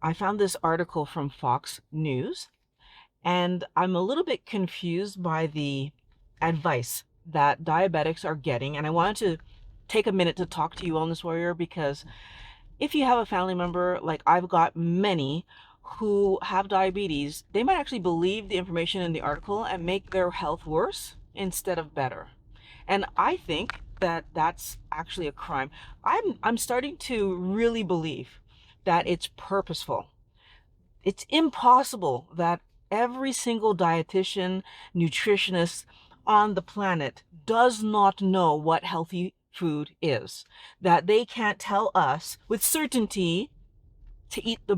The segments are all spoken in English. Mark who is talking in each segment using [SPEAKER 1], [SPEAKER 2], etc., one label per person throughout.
[SPEAKER 1] I found this article from Fox News, and I'm a little bit confused by the advice that diabetics are getting. And I wanted to take a minute to talk to you, Wellness Warrior, because if you have a family member, like I've got many who have diabetes, they might actually believe the information in the article and make their health worse instead of better. And I think that that's actually a crime. I'm starting to really believe that it's purposeful. It's impossible that every single dietitian, nutritionist on the planet does not know what healthy food is, that they can't tell us with certainty to eat the,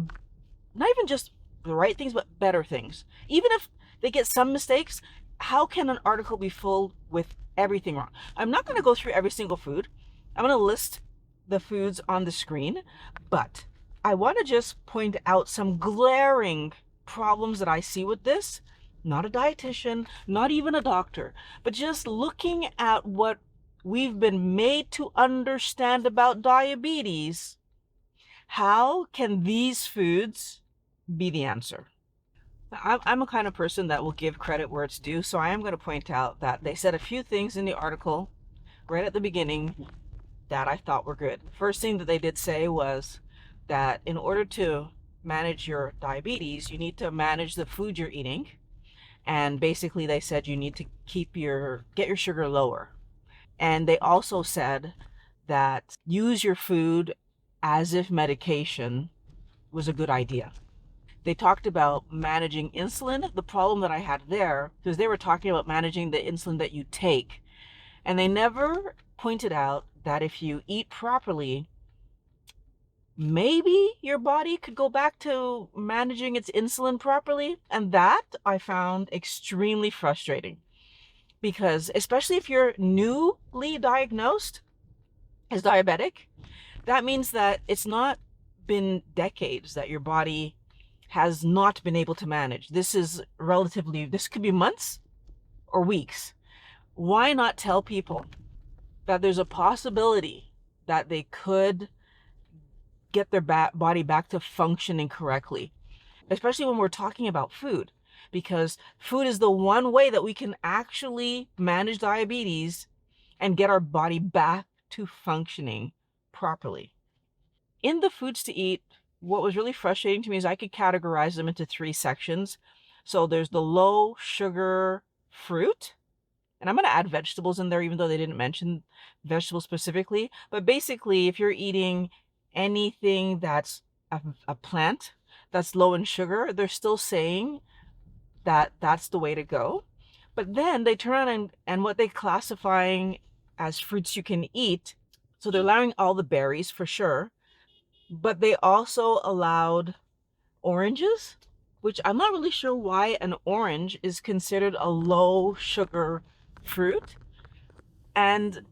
[SPEAKER 1] not even just the right things, but better things. Even if they get some mistakes, how can an article be full with everything wrong? I'm not going to go through every single food. I'm going to list the foods on the screen, but I want to just point out some glaring problems that I see with this. Not a dietitian, not even a doctor, but just looking at what we've been made to understand about diabetes. How can these foods be the answer? I'm a kind of person that will give credit where it's due, so I am going to point out that they said a few things in the article right at the beginning that I thought were good. First thing that they did say was that in order to manage your diabetes, you need to manage the food you're eating. And basically they said you need to get your sugar lower. And they also said that use your food as if medication was a good idea. They talked about managing insulin. The problem that I had there, because they were talking about managing the insulin that you take, and they never pointed out that if you eat properly, maybe your body could go back to managing its insulin properly. And that I found extremely frustrating, because especially if you're newly diagnosed as diabetic, that means that it's not been decades that your body has not been able to manage. This could be months or weeks. Why not tell people that there's a possibility that they could get their body back to functioning correctly, especially when we're talking about food, because food is the one way that we can actually manage diabetes and get our body back to functioning properly. In the foods to eat, what was really frustrating to me is I could categorize them into three sections. So there's the low sugar fruit, and I'm going to add vegetables in there, even though they didn't mention vegetables specifically. But basically, if you're eating anything that's a plant that's low in sugar, they're still saying that that's the way to go. But then they turn around and what they're classifying as fruits you can eat. So they're allowing all the berries for sure, but they also allowed oranges, which I'm not really sure why an orange is considered a low sugar fruit. And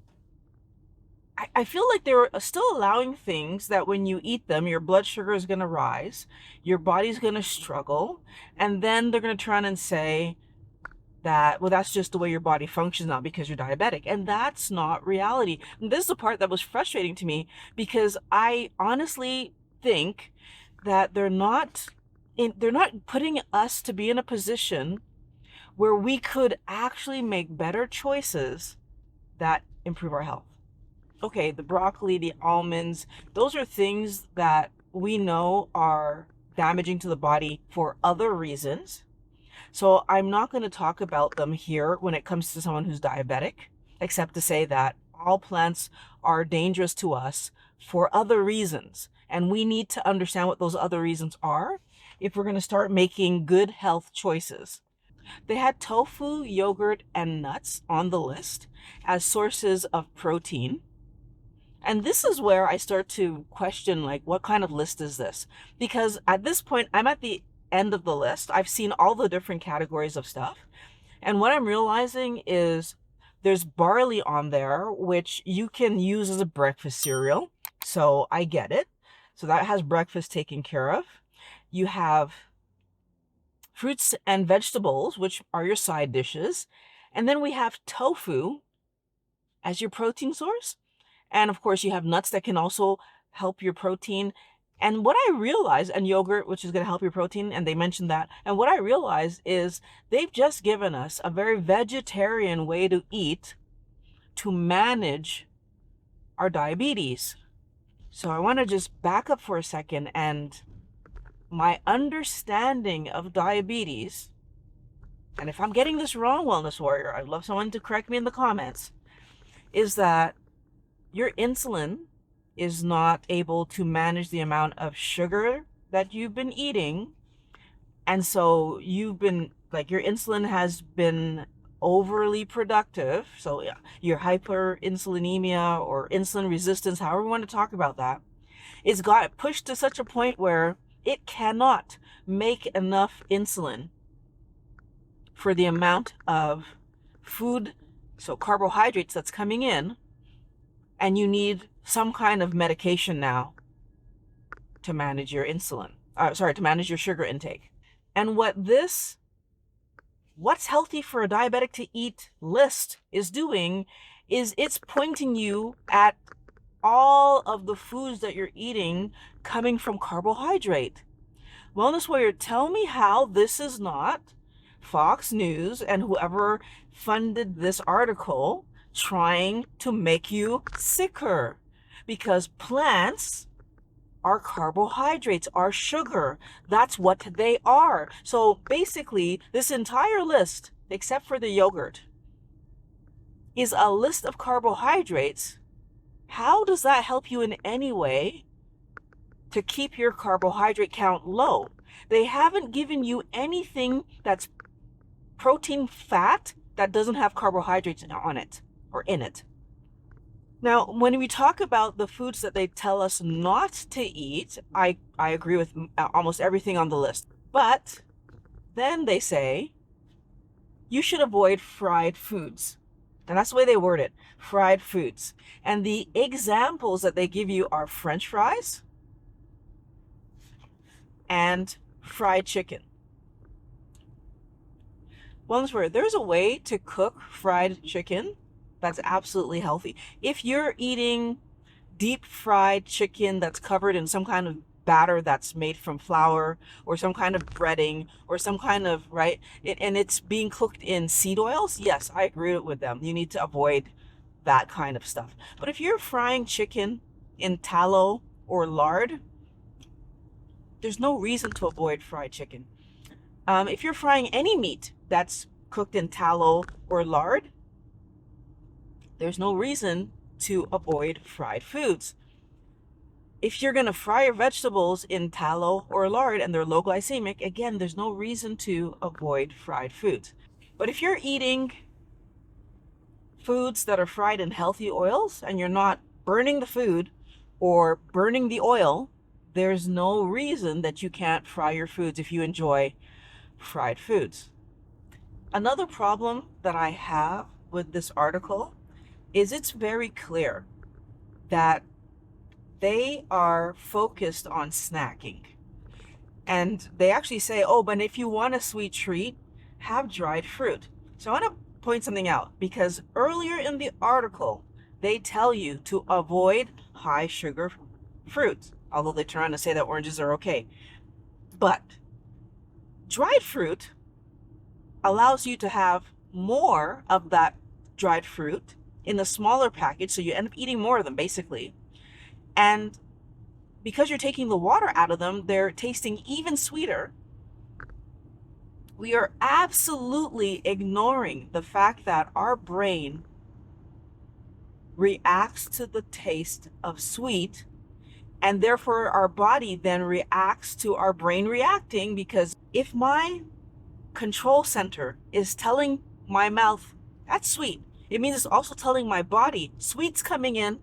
[SPEAKER 1] I feel like they're still allowing things that when you eat them, your blood sugar is going to rise, your body's going to struggle, and then they're going to turn and say that, well, that's just the way your body functions now because you're diabetic. And that's not reality. And this is the part that was frustrating to me, because I honestly think that they're not putting us to be in a position where we could actually make better choices that improve our health. Okay, the broccoli, the almonds, those are things that we know are damaging to the body for other reasons. So I'm not going to talk about them here when it comes to someone who's diabetic, except to say that all plants are dangerous to us for other reasons. And we need to understand what those other reasons are if we're going to start making good health choices. They had tofu, yogurt, and nuts on the list as sources of protein. And this is where I start to question, like, what kind of list is this? Because at this point, I'm at the end of the list. I've seen all the different categories of stuff. And what I'm realizing is there's barley on there, which you can use as a breakfast cereal. So I get it. So that has breakfast taken care of. You have fruits and vegetables, which are your side dishes. And then we have tofu as your protein source. And of course, you have nuts that can also help your protein. And what I realized, and yogurt, which is going to help your protein, and they mentioned that. And what I realized is they've just given us a very vegetarian way to eat to manage our diabetes. So I want to just back up for a second, and my understanding of diabetes, and if I'm getting this wrong, Wellness Warrior, I'd love someone to correct me in the comments, is that your insulin is not able to manage the amount of sugar that you've been eating. And so you've been, like, your insulin has been overly productive. So yeah, your hyperinsulinemia or insulin resistance, however we want to talk about that, it's got pushed to such a point where it cannot make enough insulin for the amount of food, so carbohydrates, that's coming in, and you need some kind of medication now to manage your to manage your sugar intake. And what's healthy for a diabetic to eat list is doing is it's pointing you at all of the foods that you're eating coming from carbohydrate. Wellness Warrior, tell me how this is not Fox News and whoever funded this article trying to make you sicker. Because plants are carbohydrates, are sugar. That's what they are. So basically, this entire list, except for the yogurt, is a list of carbohydrates. How does that help you in any way to keep your carbohydrate count low? They haven't given you anything that's protein fat that doesn't have carbohydrates on it or in it. Now, when we talk about the foods that they tell us not to eat, I agree with almost everything on the list. But then they say you should avoid fried foods. And that's the way they word it, fried foods. And the examples that they give you are French fries and fried chicken. Wellness Warrior, there's a way to cook fried chicken that's absolutely healthy. If you're eating deep fried chicken that's covered in some kind of batter that's made from flour or some kind of breading or some kind of, right, and it's being cooked in seed oils, yes, I agree with them. You need to avoid that kind of stuff. But if you're frying chicken in tallow or lard, there's no reason to avoid fried chicken. If you're frying any meat that's cooked in tallow or lard, there's no reason to avoid fried foods. If you're going to fry your vegetables in tallow or lard and they're low glycemic, again, there's no reason to avoid fried foods. But if you're eating foods that are fried in healthy oils and you're not burning the food or burning the oil, there's no reason that you can't fry your foods if you enjoy fried foods. Another problem that I have with this article is it's very clear that they are focused on snacking. And they actually say, oh, but if you want a sweet treat, have dried fruit. So I want to point something out, because earlier in the article, they tell you to avoid high sugar fruits, although they turn around to say that oranges are okay. But dried fruit allows you to have more of that dried fruit in a smaller package, so you end up eating more of them, basically. And because you're taking the water out of them, they're tasting even sweeter. We are absolutely ignoring the fact that our brain reacts to the taste of sweet, and therefore our body then reacts to our brain reacting, because if my control center is telling my mouth, that's sweet, it means it's also telling my body, sweet's coming in,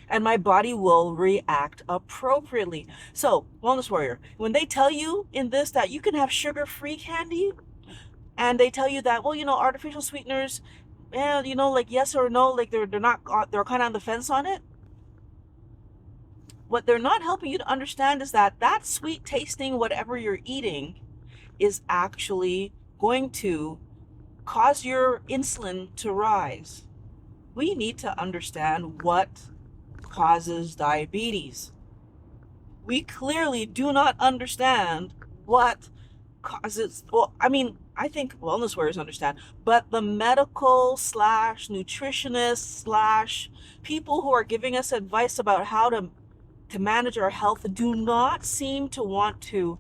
[SPEAKER 1] and my body will react appropriately. So, Wellness Warrior, when they tell you in this that you can have sugar-free candy, and they tell you that, well, artificial sweeteners, like yes or no, like they're kind of on the fence on it. What they're not helping you to understand is that that sweet tasting whatever you're eating is actually going to cause your insulin to rise. We need to understand what causes diabetes. We clearly do not understand what causes, well, I mean, I think wellness warriors understand, but the medical slash nutritionist slash people who are giving us advice about how to manage our health do not seem to want to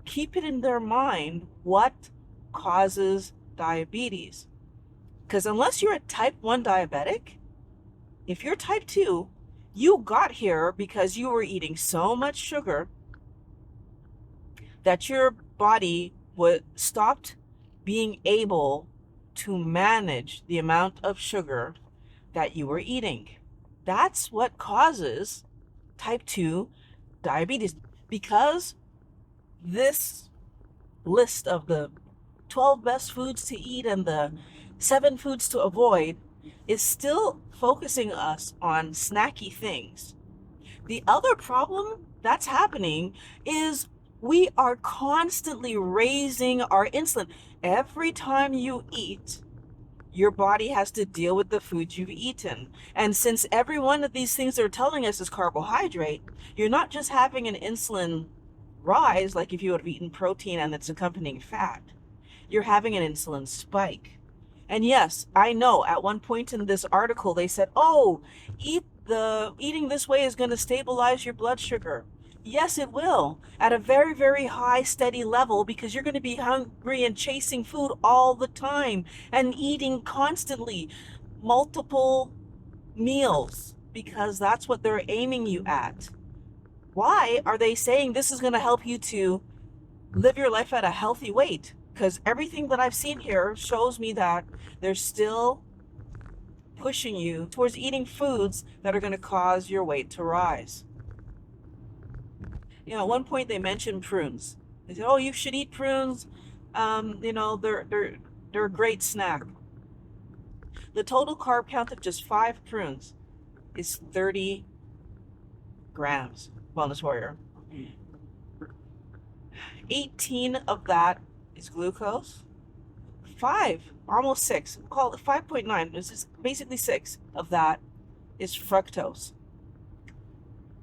[SPEAKER 1] keep it in their mind what causes diabetes. Because unless you're a type 1 diabetic, if you're type 2, you got here because you were eating so much sugar that your body stopped being able to manage the amount of sugar that you were eating. That's what causes type 2 diabetes. Because this list of the 12 best foods to eat and the 7 foods to avoid is still focusing us on snacky things. The other problem that's happening is we are constantly raising our insulin. Every time you eat, your body has to deal with the food you've eaten. And since every one of these things they're telling us is carbohydrate, you're not just having an insulin rise like if you would have eaten protein and its accompanying fat. You're having an insulin spike. And yes, I know at one point in this article they said, "Oh, eating this way is going to stabilize your blood sugar." Yes, it will, at a very, very high, steady level, because you're going to be hungry and chasing food all the time and eating constantly, multiple meals, because that's what they're aiming you at. Why are they saying this is going to help you to live your life at a healthy weight? Because everything that I've seen here shows me that they're still pushing you towards eating foods that are going to cause your weight to rise. At one point they mentioned prunes. They said, "Oh, you should eat prunes. They're a great snack." The total carb count of just 5 prunes is 30 grams, Wellness Warrior. 18 of that is glucose. 5, almost 6, call it 5.9, this is basically 6 of that is fructose.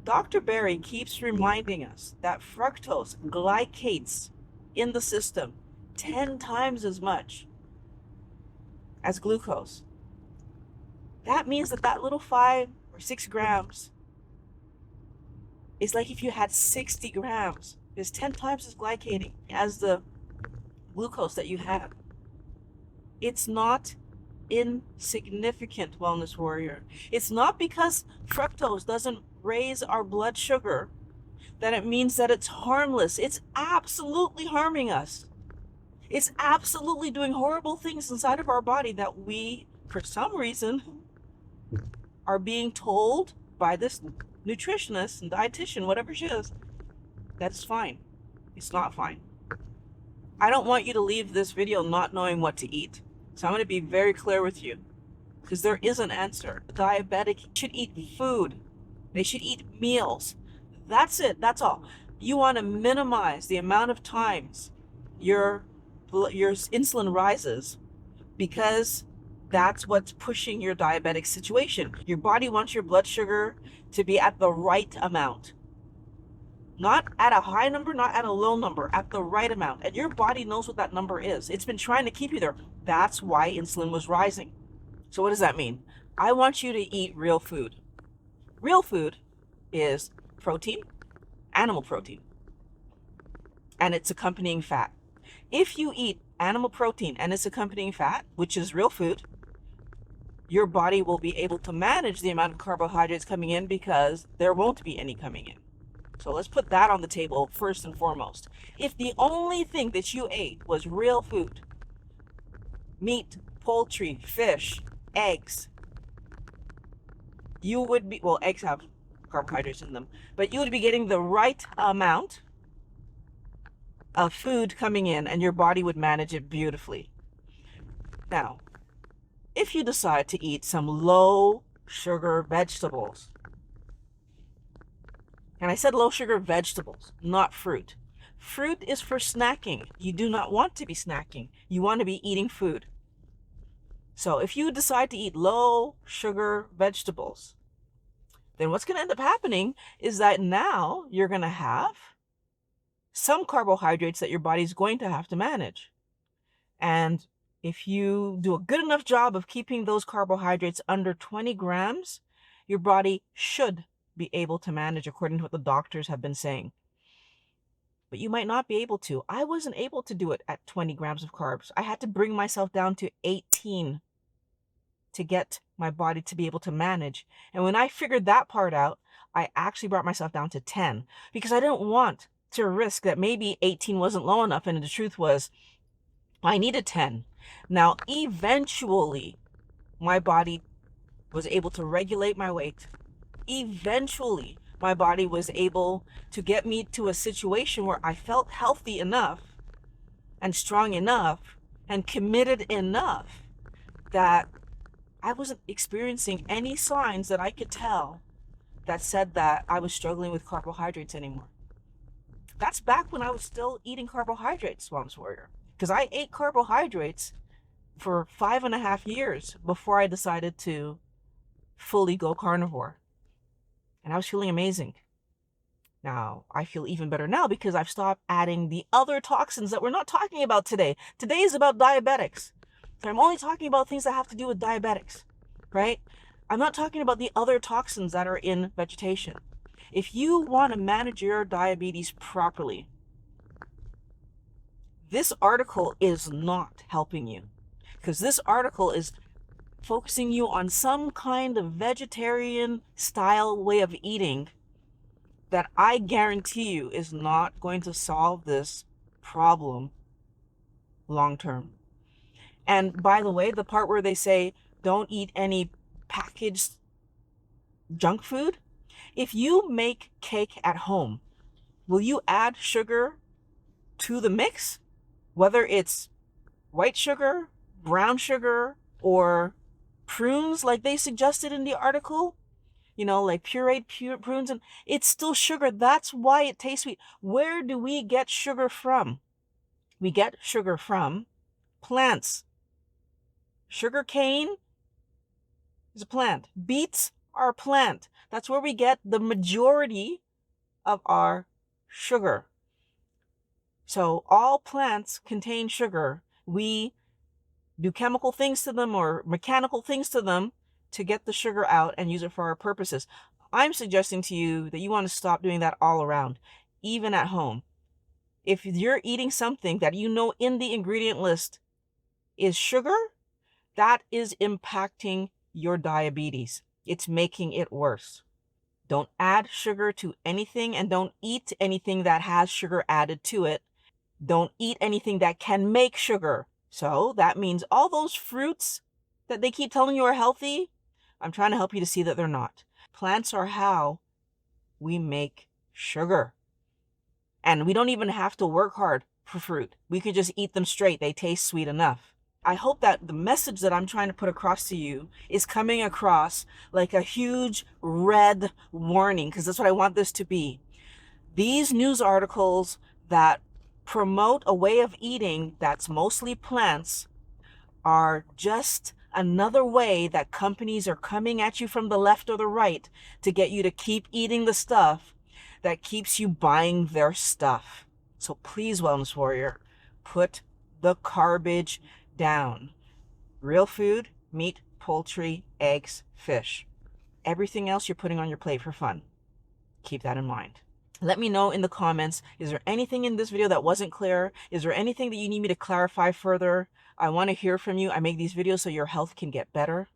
[SPEAKER 1] Dr. Berry keeps reminding us that fructose glycates in the system 10 times as much as glucose. That means that little 5 or 6 grams is like if you had 60 grams. It's 10 times as glycating as the glucose that you have. It's not insignificant, Wellness Warrior. It's not because fructose doesn't raise our blood sugar that it means that it's harmless. It's absolutely harming us. It's absolutely doing horrible things inside of our body that we, for some reason, are being told by this nutritionist and dietitian, whatever she is, that it's fine. It's not fine. I don't want you to leave this video not knowing what to eat. So I'm going to be very clear with you, because there is an answer. The diabetic should eat food. They should eat meals. That's it. That's all. You want to minimize the amount of times your insulin rises, because that's what's pushing your diabetic situation. Your body wants your blood sugar to be at the right amount. Not at a high number, not at a low number, at the right amount. And your body knows what that number is. It's been trying to keep you there. That's why insulin was rising. So what does that mean? I want you to eat real food. Real food is protein, animal protein, and its accompanying fat. If you eat animal protein and its accompanying fat, which is real food, your body will be able to manage the amount of carbohydrates coming in, because there won't be any coming in. So let's put that on the table first and foremost. If the only thing that you ate was real food, meat, poultry, fish, eggs, you would be, well, eggs have carbohydrates in them, but you would be getting the right amount of food coming in, and your body would manage it beautifully. Now, if you decide to eat some low sugar vegetables, and I said low sugar vegetables, not fruit. Fruit is for snacking. You do not want to be snacking. You want to be eating food. So if you decide to eat low sugar vegetables, then what's going to end up happening is that now you're going to have some carbohydrates that your body's going to have to manage. And if you do a good enough job of keeping those carbohydrates under 20 grams, your body should be able to manage according to what the doctors have been saying. But you might not be able to. I wasn't able to do it at 20 grams of carbs. I had to bring myself down to 18 to get my body to be able to manage. And when I figured that part out, I actually brought myself down to 10 because I didn't want to risk that maybe 18 wasn't low enough. And the truth was, I needed 10. Now, eventually, my body was able to regulate my weight. Eventually, my body was able to get me to a situation where I felt healthy enough and strong enough and committed enough that I wasn't experiencing any signs that I could tell that said that I was struggling with carbohydrates anymore. That's back when I was still eating carbohydrates, Wellness Warrior. Because I ate carbohydrates for 5.5 years before I decided to fully go carnivore. And I was feeling amazing. Now, I feel even better now because I've stopped adding the other toxins that we're not talking about today. Today is about diabetics. So I'm only talking about things that have to do with diabetics, right? I'm not talking about the other toxins that are in vegetation. If you want to manage your diabetes properly, this article is not helping you because this article is focusing you on some kind of vegetarian style way of eating that I guarantee you is not going to solve this problem long term. And by the way, the part where they say don't eat any packaged junk food, if you make cake at home, will you add sugar to the mix? Whether it's white sugar, brown sugar, or prunes like they suggested in the article, like pureed prunes, and it's still sugar. That's why it tastes sweet. Where do we get sugar from? We get sugar from plants. Sugar cane is a plant. Beets are a plant. That's where we get the majority of our sugar. So all plants contain sugar. We do chemical things to them or mechanical things to them to get the sugar out and use it for our purposes. I'm suggesting to you that you want to stop doing that all around, even at home. If you're eating something that you know in the ingredient list is sugar, that is impacting your diabetes. It's making it worse. Don't add sugar to anything and don't eat anything that has sugar added to it. Don't eat anything that can make sugar. So that means all those fruits that they keep telling you are healthy, I'm trying to help you to see that they're not. Plants are how we make sugar. And we don't even have to work hard for fruit. We could just eat them straight. They taste sweet enough. I hope that the message that I'm trying to put across to you is coming across like a huge red warning, because that's what I want this to be. These news articles that promote a way of eating that's mostly plants are just another way that companies are coming at you from the left or the right to get you to keep eating the stuff that keeps you buying their stuff. So please, Wellness Warrior, put the garbage down. Real food, meat, poultry, eggs, fish. Everything else you're putting on your plate for fun. Keep that in mind. Let me know in the comments, is there anything in this video that wasn't clear? Is there anything that you need me to clarify further? I want to hear from you. I make these videos so your health can get better.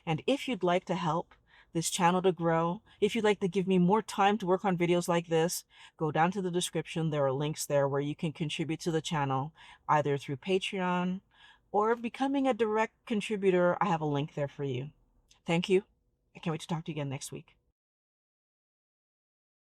[SPEAKER 1] And if you'd like to help this channel to grow, if you'd like to give me more time to work on videos like this, go down to the description. There are links there where you can contribute to the channel, either through Patreon or becoming a direct contributor. I have a link there for you. Thank you. I can't wait to talk to you again next week.